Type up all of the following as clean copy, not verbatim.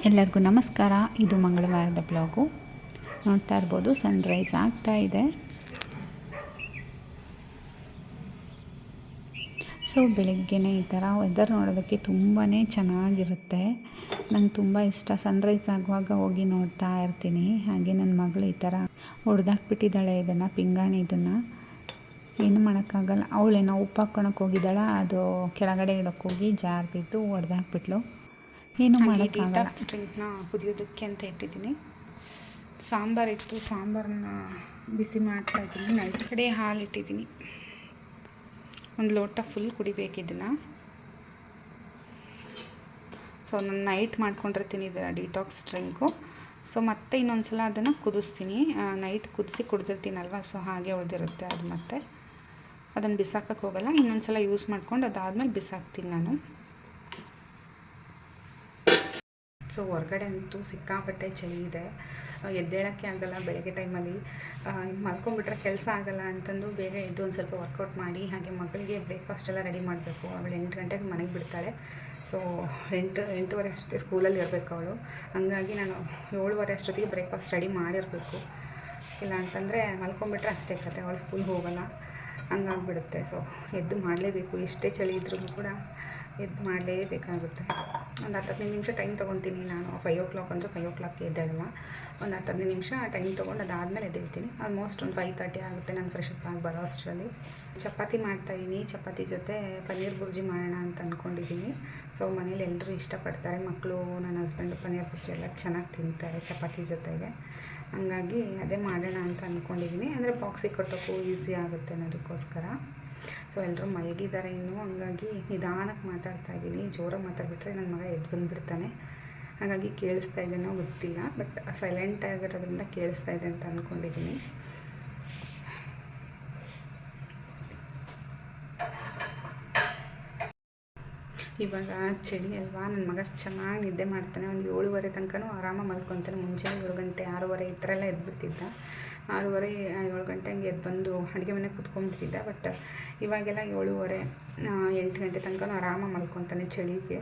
ಎಲ್ಲರಿಗೂ ನಮಸ್ಕಾರ. ಇದು ಮಂಗಳವಾರದ ಬ್ಲಾಗು. ನೋಡ್ತಾ ಇರ್ಬೋದು ಸನ್ರೈಸ್ ಆಗ್ತಾ ಇದೆ. ಸೊ ಬೆಳಗ್ಗೆನೇ ಈ ಥರ ವೆದರ್ ನೋಡೋದಕ್ಕೆ ತುಂಬಾ ಚೆನ್ನಾಗಿರುತ್ತೆ. ನಂಗೆ ತುಂಬ ಇಷ್ಟ. ಸನ್ರೈಸ್ ಆಗುವಾಗ ಹೋಗಿ ನೋಡ್ತಾ ಇರ್ತೀನಿ. ಹಾಗೆ ನನ್ನ ಮಗಳು ಈ ಥರ ಹೊಡೆದಾಕ್ಬಿಟ್ಟಿದ್ದಾಳೆ ಇದನ್ನು, ಪಿಂಗಾಣಿ ಇದನ್ನು. ಏನು ಮಾಡೋಕ್ಕಾಗಲ್ಲ. ಅವಳೇನೋ ಉಪ್ಪು ಹಾಕ್ಕೊಳಕ್ಕೆ ಹೋಗಿದ್ದಾಳ, ಅದು ಕೆಳಗಡೆ ಇಡೋಕ್ಕೋಗಿ ಜಾರ್ ಬಿದ್ದು ಹೊಡೆದಾಕ್ಬಿಟ್ಲು. ಏನು ಮಾಡೋಕ್ಕಾಗಲ್ಲ. ಡಿಟಾಕ್ಸ್ ಡ್ರಿಂಕ್ನ ಕುದಿಯೋದಕ್ಕೆ ಅಂತ ಇಟ್ಟಿದ್ದೀನಿ. ಸಾಂಬಾರು ಇತ್ತು, ಸಾಂಬಾರನ್ನ ಬಿಸಿ ಮಾಡ್ತಾಯಿದ್ದೀನಿ. ನೈಟ್ ಕಡೆ ಹಾಲು ಇಟ್ಟಿದ್ದೀನಿ. ಒಂದು ಲೋಟ ಫುಲ್ ಕುಡಿಬೇಕಿದ್ದನ್ನು. ಸೊ ನಾನು ನೈಟ್ ಮಾಡ್ಕೊಂಡಿರ್ತೀನಿ ಇದನ್ನು ಡಿಟಾಕ್ಸ್ ಡ್ರಿಂಕು. ಸೊ ಮತ್ತೆ ಇನ್ನೊಂದು ಸಲ ಅದನ್ನು ಕುದಿಸ್ತೀನಿ. ನೈಟ್ ಕುದಿಸಿ ಕುಡಿದಿರ್ತೀನಲ್ವ, ಸೊ ಹಾಗೆ ಉಳಿದಿರುತ್ತೆ ಅದು. ಮತ್ತೆ ಅದನ್ನು ಬಿಸಾಕಕ್ಕೆ ಹೋಗಲ್ಲ. ಇನ್ನೊಂದು ಸಲ ಯೂಸ್ ಮಾಡ್ಕೊಂಡು ಅದಾದಮೇಲೆ ಬಿಸಾಕ್ತೀನಿ ನಾನು. ಸೊ ಹೊರಗಡೆ ಅಂತೂ ಸಿಕ್ಕಾಪಟ್ಟೆ ಚಳಿ ಇದೆ. ಎದ್ದೇಳೋಕ್ಕೆ ಆಗಲ್ಲ ಬೆಳಗ್ಗೆ ಟೈಮಲ್ಲಿ. ಮಲ್ಕೊಂಡ್ಬಿಟ್ರೆ ಕೆಲಸ ಆಗಲ್ಲ ಅಂತಂದು ಬೇಗ ಎದ್ದು ಒಂದು ಸ್ವಲ್ಪ ವರ್ಕೌಟ್ ಮಾಡಿ, ಹಾಗೆ ಮಗಳಿಗೆ ಬ್ರೇಕ್ಫಾಸ್ಟ್ ಎಲ್ಲ ರೆಡಿ ಮಾಡಬೇಕು. ಅವಳು 8 ಗಂಟೆಗೆ ಮನೆಗೆ ಬಿಡ್ತಾಳೆ. ಸೊ 8-8:30 ಅಷ್ಟೊತ್ತಿಗೆ ಸ್ಕೂಲಲ್ಲಿ ಇರಬೇಕು ಅವಳು. ಹಂಗಾಗಿ ನಾನು 7:30 ಅಷ್ಟೊತ್ತಿಗೆ ಬ್ರೇಕ್ಫಾಸ್ಟ್ ರೆಡಿ ಮಾಡಿರಬೇಕು. ಇಲ್ಲ ಅಂತಂದರೆ ಮಲ್ಕೊಂಡ್ಬಿಟ್ರೆ ಅಷ್ಟೇ ಕತೆ, ಅವಳು ಸ್ಕೂಲ್ಗೆ ಹೋಗೋಲ್ಲ. ಹಂಗಾಗ್ಬಿಡುತ್ತೆ. ಸೊ ಎದ್ದು ಮಾಡಲೇಬೇಕು. ಎಷ್ಟೇ ಚಳಿ ಇದ್ರೂ ಕೂಡ ಎದ್ದು ಮಾಡಲೇಬೇಕಾಗುತ್ತೆ. ಒಂದು 10-15 ನಿಮಿಷ ಟೈಮ್ ತೊಗೊತೀನಿ ನಾನು. 5 o'clock ಅಂದರೆ 5 o'clockಗೆ ಎದ್ದೇಳಲ್ಲ. ಒಂದು 10-15 ನಿಮಿಷ ಟೈಮ್ ತೊಗೊಂಡು ಅದಾದಮೇಲೆ ಎದ್ದೇಳ್ತೀನಿ. ಆಲ್ಮೋಸ್ಟ್ ಒಂದು 5:30 ಆಗುತ್ತೆ ನಾನು ಫ್ರೆಶ್ ಅಪ್ ಆಗಿ ಬರೋ ಅಷ್ಟರಲ್ಲಿ. ಚಪಾತಿ ಮಾಡ್ತಾಯಿದ್ದೀನಿ. ಚಪಾತಿ ಜೊತೆ ಪನ್ನೀರ್ ಬುರ್ಜಿ ಮಾಡೋಣ ಅಂತ ಅಂದ್ಕೊಂಡಿದ್ದೀನಿ. ಸೊ ಮನೇಲಿ ಎಲ್ಲರೂ ಇಷ್ಟಪಡ್ತಾರೆ. ಮಕ್ಕಳು, ನನ್ನ ಹಸ್ಬೆಂಡು ಪನ್ನೀರ್ ಬುರ್ಜಿ ಎಲ್ಲ ಚೆನ್ನಾಗಿ ತಿಂತಾರೆ ಚಪಾತಿ ಜೊತೆಗೆ. ಹಂಗಾಗಿ ಅದೇ ಮಾಡೋಣ ಅಂತ ಅಂದ್ಕೊಂಡಿದ್ದೀನಿ. ಅಂದರೆ ಬಾಕ್ಸಿಗೆ ಕೊಟ್ಟೋಕ್ಕೂ ಈಸಿ ಆಗುತ್ತೆ ಅನ್ನೋದಕ್ಕೋಸ್ಕರ. ಸೊ ಎಲ್ಲರೂ ಮಲಗಿದ್ದಾರೆ ಇನ್ನೂ. ಹಂಗಾಗಿ ನಿಧಾನಕ್ಕೆ ಮಾತಾಡ್ತಾ ಇದ್ದೀನಿ. ಜೋರಾಗಿ ಮಾತಾಡ್ಬಿಟ್ರೆ ನನ್ನ ಮಗ ಎದ್ದು ಬಂದುಬಿಡ್ತಾನೆ. ಹಾಗಾಗಿ ಕೇಳಿಸ್ತಾ ಇದೆಯೋ ಗೊತ್ತಿಲ್ಲ, ಬಟ್ ಸೈಲೆಂಟ್ ಆಗಿರೋದ್ರಿಂದ ಕೇಳಿಸ್ತಾ ಇದೆ ಅಂತ ಅಂದ್ಕೊಂಡಿದ್ದೀನಿ. ಇವಾಗ ಚಳಿ ಅಲ್ವಾ, ನನ್ನ ಮಗ ಚೆನ್ನಾಗಿ ನಿದ್ದೆ ಮಾಡ್ತಾನೆ. ಒಂದು 7:30 ತನಕನೂ ಆರಾಮಾಗಿ ಮಲ್ಕೊತಾನೆ. ಮುಂಚೆ 7 ಗಂಟೆ 6:30 ಈ ಥರ ಎಲ್ಲ ಎದ್ಬಿಡ್ತಿದ್ದ. 6:30 7 ಗಂಟೆ ಹಂಗೆ ಎದ್ದು ಬಂದು ಅಡುಗೆ ಮನೆಗೆ ಕುತ್ಕೊಂಡ್ಬಿಟ್ಟಿದ್ದ. ಬಟ್ ಇವಾಗೆಲ್ಲ 7:30 8 ಗಂಟೆ ತನಕನೂ ಆರಾಮಾಗಿ ಮಲ್ಕೊತಾನೆ ಚಳಿಗೆ.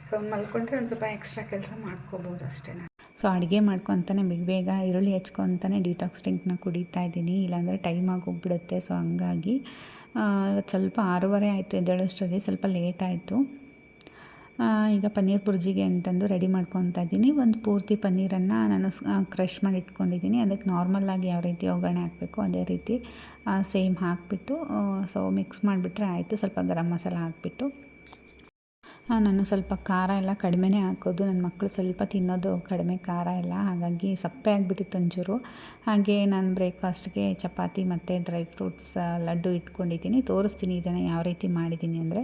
ಸೊ ಮಲ್ಕೊಂಡ್ರೆ ಒಂದು ಸ್ವಲ್ಪ ಎಕ್ಸ್ಟ್ರಾ ಕೆಲಸ ಮಾಡ್ಕೋಬೋದು ಅಷ್ಟೇ. ಸೊ ಅಡುಗೆ ಮಾಡ್ಕೊತಾನೆ ಬೇಗ ಈರುಳ್ಳಿ ಹೆಚ್ಕೊತಾನೆ ಡಿಟಾಕ್ಸ್ ಡ್ರಿಂಕ್ನ ಕುಡಿತಾ ಇದ್ದೀನಿ. ಇಲ್ಲಾಂದರೆ ಟೈಮ್ ಆಗೋಗ್ಬಿಡುತ್ತೆ. ಸೊ ಹಂಗಾಗಿ ಇವತ್ತು ಸ್ವಲ್ಪ 6:30 ಆಯಿತು ಎದ್ದೇಳೋಷ್ಟರಲ್ಲಿ, ಸ್ವಲ್ಪ ಲೇಟ್ ಆಯಿತು. ಈಗ ಪನ್ನೀರ್ ಬುರ್ಜಿಗೆ ಅಂತಂದು ರೆಡಿ ಮಾಡ್ಕೊತಾ ಇದ್ದೀನಿ. ಒಂದು ಪೂರ್ತಿ ಪನ್ನೀರನ್ನು ನಾನು ಕ್ರಷ್ ಮಾಡಿ ಇಟ್ಕೊಂಡಿದ್ದೀನಿ. ಅದಕ್ಕೆ ನಾರ್ಮಲಾಗಿ ಯಾವ ರೀತಿ ಒಗ್ಗರಣೆ ಹಾಕಬೇಕು ಅದೇ ರೀತಿ ಸೇಮ್ ಹಾಕಿಬಿಟ್ಟು ಸೊ ಮಿಕ್ಸ್ ಮಾಡಿಬಿಟ್ರೆ ಆಯಿತು. ಸ್ವಲ್ಪ ಗರಂ ಮಸಾಲ ಹಾಕಿಬಿಟ್ಟು. ನಾನು ಸ್ವಲ್ಪ ಖಾರ ಎಲ್ಲ ಕಡಿಮೆನೇ ಹಾಕೋದು. ನನ್ನ ಮಕ್ಕಳು ಸ್ವಲ್ಪ ತಿನ್ನೋದು ಕಡಿಮೆ ಖಾರ ಎಲ್ಲ, ಹಾಗಾಗಿ ಸಪ್ಪೆ ಆಗಿಬಿಟ್ಟಿತ್ತು ಒಂಚೂರು. ಹಾಗೆ ನಾನು ಬ್ರೇಕ್ಫಾಸ್ಟ್ಗೆ ಚಪಾತಿ ಮತ್ತು ಡ್ರೈ ಫ್ರೂಟ್ಸ್ ಲಡ್ಡು ಇಟ್ಕೊಂಡಿದ್ದೀನಿ. ತೋರಿಸ್ತೀನಿ ಇದನ್ನು ಯಾವ ರೀತಿ ಮಾಡಿದ್ದೀನಿ ಅಂದರೆ.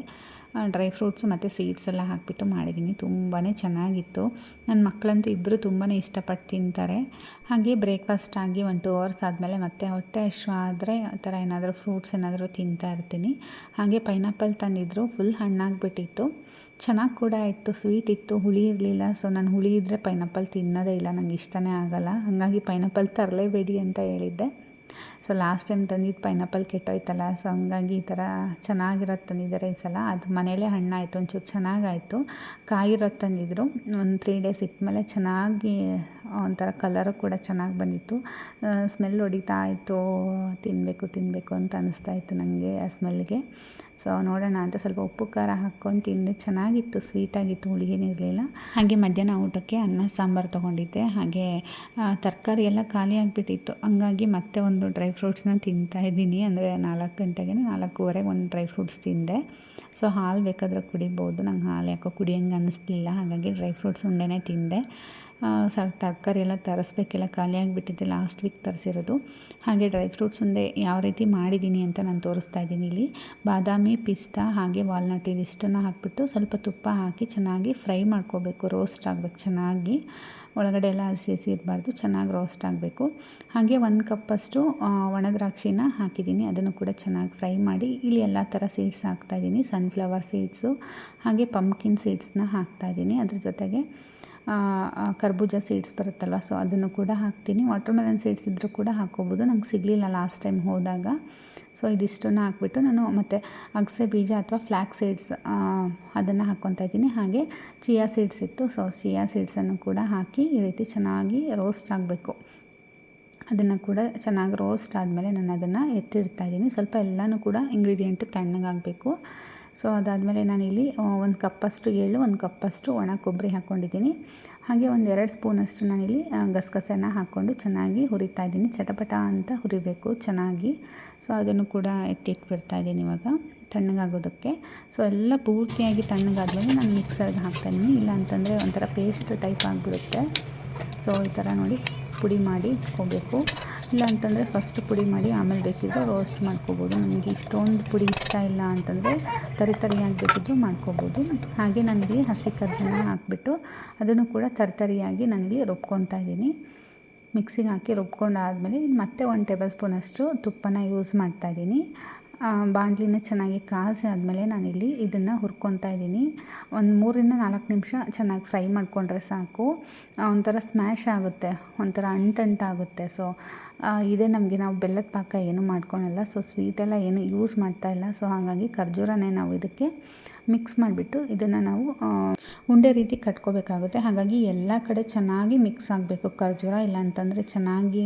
ಡ್ರೈ ಫ್ರೂಟ್ಸು ಮತ್ತು ಸೀಡ್ಸ್ ಎಲ್ಲ ಹಾಕಿಬಿಟ್ಟು ಮಾಡಿದ್ದೀನಿ. ತುಂಬಾ ಚೆನ್ನಾಗಿತ್ತು. ನನ್ನ ಮಕ್ಕಳಂತೂ ಇಬ್ಬರು ತುಂಬಾ ಇಷ್ಟಪಟ್ಟು ತಿಂತಾರೆ. ಹಾಗೆ ಬ್ರೇಕ್ಫಾಸ್ಟ್ ಆಗಿ 1-2 ಅವರ್ಸ್ ಆದಮೇಲೆ ಮತ್ತೆ ಹೊಟ್ಟೆ ಹಶ್ವ ಆದರೆ ಆ ಥರ ಏನಾದರೂ ಫ್ರೂಟ್ಸ್ ಏನಾದರೂ ತಿಂತಾ ಇರ್ತೀನಿ. ಹಾಗೆ ಪೈನಾಪಲ್ ತಂದಿದ್ದರು, ಫುಲ್ ಹಣ್ಣಾಗಿಬಿಟ್ಟಿತ್ತು. ಚೆನ್ನಾಗಿ ಕೂಡ ಇತ್ತು, ಸ್ವೀಟ್ ಇತ್ತು, ಹುಳಿ ಇರಲಿಲ್ಲ. ಸೊ ನಾನು ಹುಳಿ ಇದ್ದರೆ ಪೈನಾಪಲ್ ತಿನ್ನೋದೇ ಇಲ್ಲ, ನನಗೆ ಇಷ್ಟನೇ ಆಗಲ್ಲ. ಹಾಗಾಗಿ ಪೈನಾಪಲ್ ತರಲೇಬೇಡಿ ಅಂತ ಹೇಳಿದ್ದೆ. ಸೊ ಲಾಸ್ಟ್ ಟೈಮ್ ತಂದಿದ್ದು ಪೈನಾಪಲ್ ಕೆಟ್ಟೋಯ್ತಲ್ಲ, ಸೊ ಹಂಗಾಗಿ ಈ ಥರ ಚೆನ್ನಾಗಿರೋದು ತಂದಿದ್ದಾರೆ ಈ ಸಲ. ಅದು ಮನೇಲೇ ಹಣ್ಣಾಯಿತು, ಒಂಚೂರು ಚೆನ್ನಾಗಾಯಿತು. ಕಾಯಿರೋದು ತಂದಿದ್ದರು. ಒಂದು 3 ಡೇಸ್ ಇಟ್ಮೇಲೆ ಚೆನ್ನಾಗಿ ಒಂಥರ ಕಲರು ಕೂಡ ಚೆನ್ನಾಗಿ ಬಂದಿತ್ತು. ಸ್ಮೆಲ್ ಹೊಡಿತಾ ಇತ್ತು. ತಿನ್ನಬೇಕು ಅಂತ ಅನ್ನಿಸ್ತಾ ಇತ್ತು ನನಗೆ ಆ ಸ್ಮೆಲ್ಗೆ. ಸೊ ನೋಡೋಣ ಅಂತ ಸ್ವಲ್ಪ ಉಪ್ಪು ಖಾರ ಹಾಕ್ಕೊಂಡು ತಿಂದೆ. ಚೆನ್ನಾಗಿತ್ತು, ಸ್ವೀಟಾಗಿತ್ತು, ಹುಳಿಗೇನಿರಲಿಲ್ಲ. ಹಾಗೆ ಮಧ್ಯಾಹ್ನ ಊಟಕ್ಕೆ ಅನ್ನ ಸಾಂಬಾರು ತೊಗೊಂಡಿದ್ದೆ. ಹಾಗೆ ತರಕಾರಿ ಎಲ್ಲ ಖಾಲಿ ಆಗಿಬಿಟ್ಟಿತ್ತು. ಹಂಗಾಗಿ ಮತ್ತೆ ಒಂದು ಡ್ರೈ ಫ್ರೂಟ್ಸ್ನ ತಿಂತಾಯಿದ್ದೀನಿ. ಅಂದರೆ 4 ಗಂಟೆಗೆ 4:15 ಒಂದು ಡ್ರೈ ಫ್ರೂಟ್ಸ್ ತಿಂದೆ. ಸೊ ಹಾಲು ಬೇಕಾದರೆ ಕುಡಿಬೋದು. ನಂಗೆ ಹಾಲು ಯಾಕೋ ಕುಡಿಯೋಂಗೆ ಅನ್ನಿಸ್ಲಿಲ್ಲ, ಹಾಗಾಗಿ ಡ್ರೈ ಫ್ರೂಟ್ಸ್ ಉಂಡೆನೇ ತಿಂದೆ. ತರಕಾರಿ ಎಲ್ಲ ತರಿಸ್ಬೇಕೆಲ್ಲ ಖಾಲಿ ಆಗಿಬಿಟ್ಟಿದ್ದೆ, ಲಾಸ್ಟ್ ವೀಕ್ ತರಿಸಿರೋದು. ಹಾಗೆ ಡ್ರೈ ಫ್ರೂಟ್ಸ್ ಉಂಡೆ ಯಾವ ರೀತಿ ಮಾಡಿದ್ದೀನಿ ಅಂತ ನಾನು ತೋರಿಸ್ತಾ ಇದ್ದೀನಿ ಇಲ್ಲಿ. ಬಾದಾಮಿ, ಪಿಸ್ತಾ ಹಾಗೆ ವಾಲ್ನಟ್ ಇದಿಷ್ಟನ್ನು ಹಾಕಿಬಿಟ್ಟು ಸ್ವಲ್ಪ ತುಪ್ಪ ಹಾಕಿ ಚೆನ್ನಾಗಿ ಫ್ರೈ ಮಾಡ್ಕೋಬೇಕು. ರೋಸ್ಟ್ ಆಗಬೇಕು ಚೆನ್ನಾಗಿ, ಒಳಗಡೆ ಎಲ್ಲ ಹಸಿ ಇರಬಾರ್ದು, ಚೆನ್ನಾಗಿ ರೋಸ್ಟ್ ಆಗಬೇಕು. ಹಾಗೆ 1 ಕಪ್ಪಷ್ಟು ಒಣ ದ್ರಾಕ್ಷಿನ ಹಾಕಿದ್ದೀನಿ. ಅದನ್ನು ಕೂಡ ಚೆನ್ನಾಗಿ ಫ್ರೈ ಮಾಡಿ ಇಲ್ಲಿ ಎಲ್ಲ ಥರ ಸೀಡ್ಸ್ ಹಾಕ್ತಾಯಿದ್ದೀನಿ. ಸನ್ಫ್ಲವರ್ ಸೀಡ್ಸು ಹಾಗೆ ಪಂಪ್ಕಿನ್ ಸೀಡ್ಸ್ನ ಹಾಕ್ತಾಯಿದ್ದೀನಿ. ಅದ್ರ ಜೊತೆಗೆ ಕರ್ಬೂಜ ಸೀಡ್ಸ್ ಬರುತ್ತಲ್ವ, ಸೊ ಅದನ್ನು ಕೂಡ ಹಾಕ್ತೀನಿ. ವಾಟರ್ಮೆಲನ್ ಸೀಡ್ಸ್ ಇದ್ದರೂ ಕೂಡ ಹಾಕ್ಕೋಬೋದು. ನಂಗೆ ಸಿಗಲಿಲ್ಲ ಲಾಸ್ಟ್ ಟೈಮ್ ಹೋದಾಗ. ಸೊ ಇದಿಷ್ಟನ್ನು ಹಾಕ್ಬಿಟ್ಟು ನಾನು ಮತ್ತು ಅಗಸೆ ಬೀಜ ಅಥವಾ ಫ್ಲ್ಯಾಕ್ ಸೀಡ್ಸ್ ಅದನ್ನು ಹಾಕ್ಕೊತಾ ಇದ್ದೀನಿ. ಹಾಗೆ ಚಿಯಾ ಸೀಡ್ಸ್ ಇತ್ತು, ಸೊ ಚಿಯಾ ಸೀಡ್ಸನ್ನು ಕೂಡ ಹಾಕಿ ಈ ರೀತಿ ಚೆನ್ನಾಗಿ ರೋಸ್ಟ್ ಆಗಬೇಕು. ಅದನ್ನು ಕೂಡ ಚೆನ್ನಾಗಿ ರೋಸ್ಟ್ ಆದಮೇಲೆ ನಾನು ಅದನ್ನು ಎತ್ತಿಡ್ತಾ ಇದ್ದೀನಿ. ಸ್ವಲ್ಪ ಎಲ್ಲನೂ ಕೂಡ ಇಂಗ್ರೀಡಿಯೆಂಟು ತಣ್ಣಗಾಗಬೇಕು. ಸೊ ಅದಾದಮೇಲೆ ನಾನಿಲ್ಲಿ 1 ಕಪ್ಪಷ್ಟು ಎಳ್ಳು, 1 ಕಪ್ಪಷ್ಟು ಒಣ ಕೊಬ್ಬರಿ ಹಾಕ್ಕೊಂಡಿದ್ದೀನಿ. ಹಾಗೆ 2 ಸ್ಪೂನಷ್ಟು ನಾನಿಲ್ಲಿ ಗಸಗಸೆನ ಹಾಕ್ಕೊಂಡು ಚೆನ್ನಾಗಿ ಹುರಿತಾ ಇದ್ದೀನಿ. ಚಟಪಟ ಅಂತ ಹುರಿಬೇಕು ಚೆನ್ನಾಗಿ. ಸೊ ಅದನ್ನು ಕೂಡ ಎತ್ತಿಟ್ಬಿಡ್ತಾ ಇದ್ದೀನಿ ಇವಾಗ ತಣ್ಣಗಾಗೋದಕ್ಕೆ. ಸೊ ಎಲ್ಲ ಪೂರ್ತಿಯಾಗಿ ತಣ್ಣಗಾದ್ಮೇಲೆ ನಾನು ಮಿಕ್ಸರ್ಗೆ ಹಾಕ್ತಾಯಿದ್ದೀನಿ. ಇಲ್ಲ ಅಂತಂದರೆ ಒಂಥರ ಪೇಸ್ಟ್ ಟೈಪ್ ಆಗಿಬಿಡುತ್ತೆ. ಸೊ ಈ ಥರ ನೋಡಿ ಪುಡಿ ಮಾಡಿ ಇಟ್ಕೋಬೇಕು. ಇಲ್ಲ ಅಂತಂದರೆ ಫಸ್ಟ್ ಪುಡಿ ಮಾಡಿ ಆಮೇಲೆ ಬೇಕಿದ್ದರೆ ರೋಸ್ಟ್ ಮಾಡ್ಕೋಬೋದು. ನನಗೆ ಇಷ್ಟೊಂದು ಪುಡಿ ಇಷ್ಟ ಇಲ್ಲ ಅಂತಂದರೆ ತರಿಯಾಗಿ ಬೇಕಿದ್ದರೂ ಮಾಡ್ಕೋಬೋದು. ಹಾಗೆ ನಾನಿಲ್ಲಿ ಹಸಿ ಕರ್ಜನ ಹಾಕಿಬಿಟ್ಟು ಅದನ್ನು ಕೂಡ ತರಿಯಾಗಿ ನಾನಿಲ್ಲಿ ರುಬ್ಕೊತಾ ಇದ್ದೀನಿ. ಮಿಕ್ಸಿಗೆ ಹಾಕಿ ರುಬ್ಕೊಂಡಾದಮೇಲೆ ಮತ್ತೆ 1 ಟೇಬಲ್ ಸ್ಪೂನಷ್ಟು ತುಪ್ಪನ ಯೂಸ್ ಮಾಡ್ತಾಯಿದ್ದೀನಿ. ಬಾಣಲಿನ ಚೆನ್ನಾಗಿ ಕಾಸಿ ಆದಮೇಲೆ ನಾನಿಲ್ಲಿ ಇದನ್ನು ಹುರ್ಕೊತಾ ಇದ್ದೀನಿ. ಒಂದು 3ರಿಂದ 4 ನಿಮಿಷ ಚೆನ್ನಾಗಿ ಫ್ರೈ ಮಾಡಿಕೊಂಡ್ರೆ ಸಾಕು. ಒಂಥರ ಸ್ಮ್ಯಾಶ್ ಆಗುತ್ತೆ, ಒಂಥರ ಅಂಟಾಗುತ್ತೆ. ಸೊ ಇದೇ ನಮಗೆ ನಾವು ಬೆಲ್ಲದ ಪಾಕ ಏನೂ ಮಾಡ್ಕೊಳಲ್ಲ. ಸೊ ಸ್ವೀಟೆಲ್ಲ ಏನು ಯೂಸ್ ಮಾಡ್ತಾಯಿಲ್ಲ. ಸೊ ಹಾಗಾಗಿ ಖರ್ಜೂರನೇ ನಾವು ಇದಕ್ಕೆ ಮಿಕ್ಸ್ ಮಾಡಿಬಿಟ್ಟು ಇದನ್ನು ನಾವು ಉಂಡೆ ರೀತಿ ಕಟ್ಕೋಬೇಕಾಗುತ್ತೆ. ಹಾಗಾಗಿ ಎಲ್ಲ ಕಡೆ ಚೆನ್ನಾಗಿ ಮಿಕ್ಸ್ ಆಗಬೇಕು ಖರ್ಜೂರ. ಇಲ್ಲ ಅಂತಂದರೆ ಚೆನ್ನಾಗಿ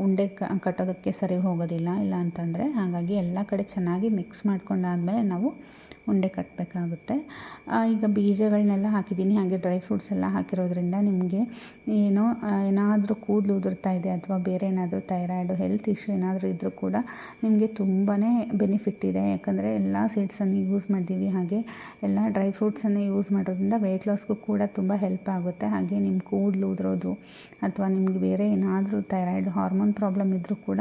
ಉಂಡೆ ಕಟ್ಟೋದಕ್ಕೆ ಸರಿ ಹೋಗೋದಿಲ್ಲ ಇಲ್ಲ ಅಂತಂದರೆ. ಹಾಗಾಗಿ ಎಲ್ಲ ಕಡೆ ಚೆನ್ನಾಗಿ ಮಿಕ್ಸ್ ಮಾಡ್ಕೊಂಡಾದಮೇಲೆ ನಾವು ಉಂಡೆ ಕಟ್ಟಬೇಕಾಗುತ್ತೆ. ಈಗ ಬೀಜಗಳನ್ನೆಲ್ಲ ಹಾಕಿದ್ದೀನಿ, ಹಾಗೆ ಡ್ರೈ ಫ್ರೂಟ್ಸ್ ಎಲ್ಲ ಹಾಕಿರೋದ್ರಿಂದ ನಿಮಗೆ ಏನಾದರೂ ಕೂದಲು ಉದುರ್ತಾ ಇದೆ ಅಥವಾ ಬೇರೆ ಏನಾದರೂ ಥೈರಾಯ್ಡು ಹೆಲ್ತ್ ಇಶ್ಯೂ ಏನಾದರೂ ಇದ್ದರೂ ಕೂಡ ನಿಮಗೆ ತುಂಬಾ ಬೆನಿಫಿಟ್ ಇದೆ. ಯಾಕಂದರೆ ಎಲ್ಲ ಸೀಡ್ಸನ್ನು ಯೂಸ್ ಮಾಡಿದ್ದೀವಿ, ಹಾಗೆ ಎಲ್ಲ ಡ್ರೈ ಫ್ರೂಟ್ಸನ್ನು ಯೂಸ್ ಮಾಡೋದ್ರಿಂದ ವೆಯ್ಟ್ ಲಾಸ್ಗೂ ಕೂಡ ತುಂಬ ಹೆಲ್ಪ್ ಆಗುತ್ತೆ. ಹಾಗೆ ನಿಮ್ಮ ಕೂದಲು ಉದುರೋದು ಅಥವಾ ನಿಮಗೆ ಬೇರೆ ಏನಾದರೂ ಥೈರಾಯ್ಡ್ ಹಾರ್ಮೋನ್ ಪ್ರಾಬ್ಲಮ್ ಇದ್ದರೂ ಕೂಡ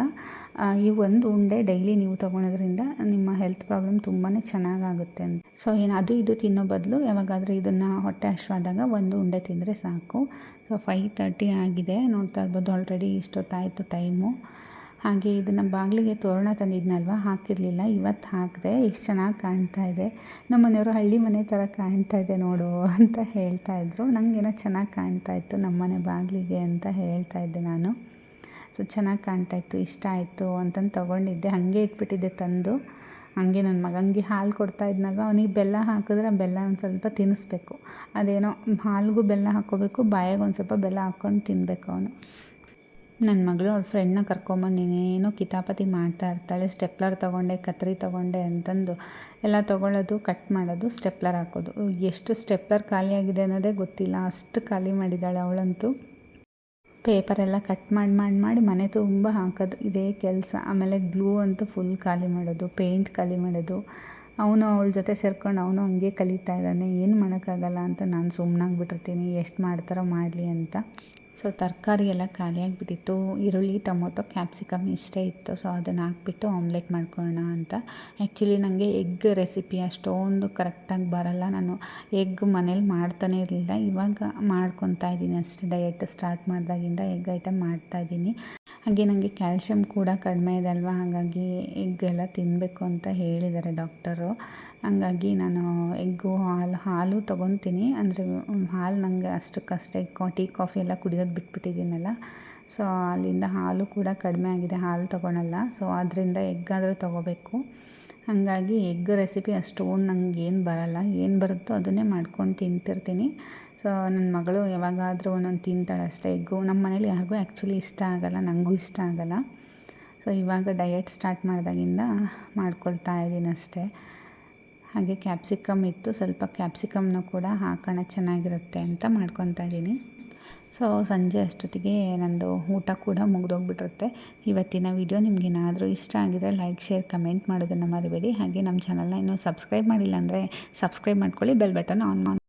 ಈ ಒಂದು ಉಂಡೆ ಡೈಲಿ ನೀವು ತೊಗೊಳೋದ್ರಿಂದ ನಿಮ್ಮ ಹೆಲ್ತ್ ಪ್ರಾಬ್ಲಮ್ ತುಂಬಾ ಚೆನ್ನಾಗಾಗುತ್ತೆ. ಸೊ ಅದು ಇದು ತಿನ್ನೋ ಬದಲು ಯಾವಾಗಾದರೂ ಇದನ್ನು ಹೊಟ್ಟೆ ಹಶ್ವಾದಾಗ 1 ಉಂಡೆ ತಿಂದರೆ ಸಾಕು. ಸೊ 5:30 ಆಗಿದೆ, ನೋಡ್ತಾ ಇರ್ಬೋದು ಆಲ್ರೆಡಿ ಇಷ್ಟೊತ್ತಾಯಿತು ಟೈಮು. ಹಾಗೆ ಇದನ್ನು ಬಾಗಿಲಿಗೆ ತೋರಣ ತಂದಿದ್ನಲ್ವ, ಹಾಕಿರಲಿಲ್ಲ, ಇವತ್ತು ಹಾಕಿದೆ. ಎಷ್ಟು ಚೆನ್ನಾಗಿ ಕಾಣ್ತಾ ಇದೆ. ನಮ್ಮ ಮನೆಯವರು ಹಳ್ಳಿ ಮನೆ ಥರ ಕಾಣ್ತಾ ಇದೆ ನೋಡು ಅಂತ ಹೇಳ್ತಾಯಿದ್ರು. ನನಗೇನೋ ಚೆನ್ನಾಗಿ ಕಾಣ್ತಾಯಿತ್ತು ನಮ್ಮನೆ ಬಾಗಿಲಿಗೆ ಅಂತ ಹೇಳ್ತಾ ಇದ್ದೆ ನಾನು. ಸೊ ಚೆನ್ನಾಗಿ ಕಾಣ್ತಾಯಿತ್ತು, ಇಷ್ಟ ಆಯಿತು ಅಂತಂದು ತೊಗೊಂಡಿದ್ದೆ. ಹಾಗೆ ಇಟ್ಬಿಟ್ಟಿದ್ದೆ ತಂದು. ಹಾಗೆ ನನ್ನ ಮಗನಿಗೆ ಹಾಲು ಕೊಡ್ತಾ ಇದ್ನಲ್ವ, ಅವನಿಗೆ ಬೆಲ್ಲ ಹಾಕಿದ್ರೆ ಬೆಲ್ಲ ಒಂದು ಸ್ವಲ್ಪ ತಿನ್ನಿಸ್ಬೇಕು. ಅದೇನೋ ಹಾಲಿಗೂ ಬೆಲ್ಲ ಹಾಕ್ಕೋಬೇಕು, ಬಾಯಾಗ ಒಂದು ಸ್ವಲ್ಪ ಬೆಲ್ಲ ಹಾಕ್ಕೊಂಡು ತಿನ್ನಬೇಕು ಅವನು. ನನ್ನ ಮಗಳು ಅವ್ಳ ಫ್ರೆಂಡ್ನ ಕರ್ಕೊಂಬಂದು ಇನ್ನೇನೋ ಕಿತಾಪತಿ ಮಾಡ್ತಾ ಇರ್ತಾಳೆ. ಸ್ಟೆಪ್ಲರ್ ತೊಗೊಂಡೆ, ಕತ್ರಿ ತೊಗೊಂಡೆ ಅಂತಂದು ಎಲ್ಲ ತೊಗೊಳ್ಳೋದು, ಕಟ್ ಮಾಡೋದು, ಸ್ಟೆಪ್ಲರ್ ಹಾಕೋದು. ಎಷ್ಟು ಸ್ಟೆಪ್ಲರ್ ಖಾಲಿಯಾಗಿದೆ ಅನ್ನೋದೇ ಗೊತ್ತಿಲ್ಲ, ಅಷ್ಟು ಖಾಲಿ ಮಾಡಿದ್ದಾಳೆ ಅವಳಂತೂ. ಪೇಪರೆಲ್ಲ ಕಟ್ ಮಾಡಿ ಮನೆ ತುಂಬ ಹಾಕೋದು ಇದೇ ಕೆಲಸ. ಆಮೇಲೆ ಗ್ಲೂ ಅಂತೂ ಫುಲ್ ಖಾಲಿ ಮಾಡೋದು, ಪೇಂಟ್ ಖಾಲಿ ಮಾಡೋದು. ಅವನು ಅವಳ ಜೊತೆ ಸೇರ್ಕೊಂಡು ಅವನು ಹಂಗೆ ಕಲಿತಾ ಇದ್ದಾನೆ. ಏನು ಮಾಡೋಕ್ಕಾಗಲ್ಲ ಅಂತ ನಾನು ಸುಮ್ಮನಾಗ್ಬಿಟ್ಟಿರ್ತೀನಿ, ಎಷ್ಟು ಮಾಡ್ತಾರೋ ಮಾಡಲಿ ಅಂತ. ಸೊ ತರಕಾರಿ ಎಲ್ಲ ಖಾಲಿಯಾಗಿಬಿಟ್ಟಿತ್ತು. ಈರುಳ್ಳಿ, ಟೊಮೊಟೊ, ಕ್ಯಾಪ್ಸಿಕಮ್ ಇಷ್ಟೇ ಇತ್ತು. ಸೊ ಅದನ್ನು ಹಾಕ್ಬಿಟ್ಟು ಆಮ್ಲೆಟ್ ಮಾಡ್ಕೊಳ್ಳೋಣ ಅಂತ. ಆ್ಯಕ್ಚುಲಿ ನನಗೆ ಎಗ್ ರೆಸಿಪಿ ಅಷ್ಟೊಂದು ಕರೆಕ್ಟಾಗಿ ಬರಲ್ಲ. ನಾನು ಎಗ್ ಮನೇಲಿ ಮಾಡ್ತಾನೇ ಇರಲಿಲ್ಲ. ಇವಾಗ ಮಾಡ್ಕೊತಾ ಇದ್ದೀನಿ ಅಷ್ಟೇ. ಡಯಟ್ ಸ್ಟಾರ್ಟ್ ಮಾಡಿದಾಗಿಂದ ಎಗ್ ಐಟಮ್ ಮಾಡ್ತಾಯಿದ್ದೀನಿ. ಹಾಗೆ ನನಗೆ ಕ್ಯಾಲ್ಶಿಯಮ್ ಕೂಡ ಕಡಿಮೆ ಇದೆ ಅಲ್ವಾ, ಹಾಗಾಗಿ ಎಗ್ ಎಲ್ಲ ತಿನ್ನಬೇಕು ಅಂತ ಹೇಳಿದ್ದಾರೆ ಡಾಕ್ಟರು. ಹಾಗಾಗಿ ನಾನು ಎಗ್ಗು ಹಾಲು ತೊಗೊತೀನಿ. ಅಂದರೆ ಹಾಲು ನನಗೆ ಅಷ್ಟಕ್ಕಷ್ಟೇ ಟೀ ಕಾಫಿ ಎಲ್ಲ ಕುಡಿಯೋದು ಬಿಟ್ಬಿಟ್ಟಿದ್ದೀನಲ್ಲ. ಸೊ ಅಲ್ಲಿಂದ ಹಾಲು ಕೂಡ ಕಡಿಮೆ ಆಗಿದೆ, ಹಾಲು ತೊಗೊಳಲ್ಲ. ಸೊ ಅದರಿಂದ ಎಗ್ಗಾದರೂ ತೊಗೋಬೇಕು. ಹಾಗಾಗಿ ಎಗ್ ರೆಸಿಪಿ ಅಷ್ಟೊಂದು ನನಗೇನು ಬರಲ್ಲ. ಏನು ಬರುತ್ತೋ ಅದನ್ನೇ ಮಾಡ್ಕೊಂಡು ತಿಂತಿರ್ತೀನಿ. ಸೊ ನನ್ನ ಮಗಳು ಯಾವಾಗಾದರೂ ಒಂದೊಂದು ತಿಂತಾಳೆ ಅಷ್ಟೇ ಎಗ್ಗು. ನಮ್ಮ ಮನೇಲಿ ಯಾರಿಗೂ ಆ್ಯಕ್ಚುಲಿ ಇಷ್ಟ ಆಗೋಲ್ಲ, ನನಗೂ ಇಷ್ಟ ಆಗೋಲ್ಲ. ಸೊ ಇವಾಗ ಡಯಟ್ ಸ್ಟಾರ್ಟ್ ಮಾಡಿದಾಗಿಂದ ಮಾಡ್ಕೊಳ್ತಾ ಇದ್ದೀನಿ ಅಷ್ಟೇ. ಹಾಗೆ ಕ್ಯಾಪ್ಸಿಕಮ್ ಇತ್ತು, ಸ್ವಲ್ಪ ಕ್ಯಾಪ್ಸಿಕಮ್ನೂ ಕೂಡ ಹಾಕೋಣ ಚೆನ್ನಾಗಿರುತ್ತೆ ಅಂತ ಮಾಡ್ಕೊತಾ ಇದ್ದೀನಿ. ಸೊ ಸಂಜೆ ಅಷ್ಟೊತ್ತಿಗೆ ನಂದು ಊಟ ಕೂಡ ಮುಗಿದೋಗ್ಬಿಟ್ಟಿರುತ್ತೆ. ಇವತ್ತಿನ ವಿಡಿಯೋ ನಿಮಗೇನಾದರೂ ಇಷ್ಟ ಆಗಿದರೆ ಲೈಕ್, ಶೇರ್, ಕಮೆಂಟ್ ಮಾಡೋದನ್ನು ಮರಿಬೇಡಿ. ಹಾಗೆ ನಮ್ಮ ಚಾನಲ್ನ ಇನ್ನೂ ಸಬ್ಸ್ಕ್ರೈಬ್ ಮಾಡಿಲ್ಲ ಅಂದರೆ ಸಬ್ಸ್ಕ್ರೈಬ್ ಮಾಡ್ಕೊಳ್ಳಿ, ಬೆಲ್ ಬಟನ್ ಆನ್ ಮಾಡಿ.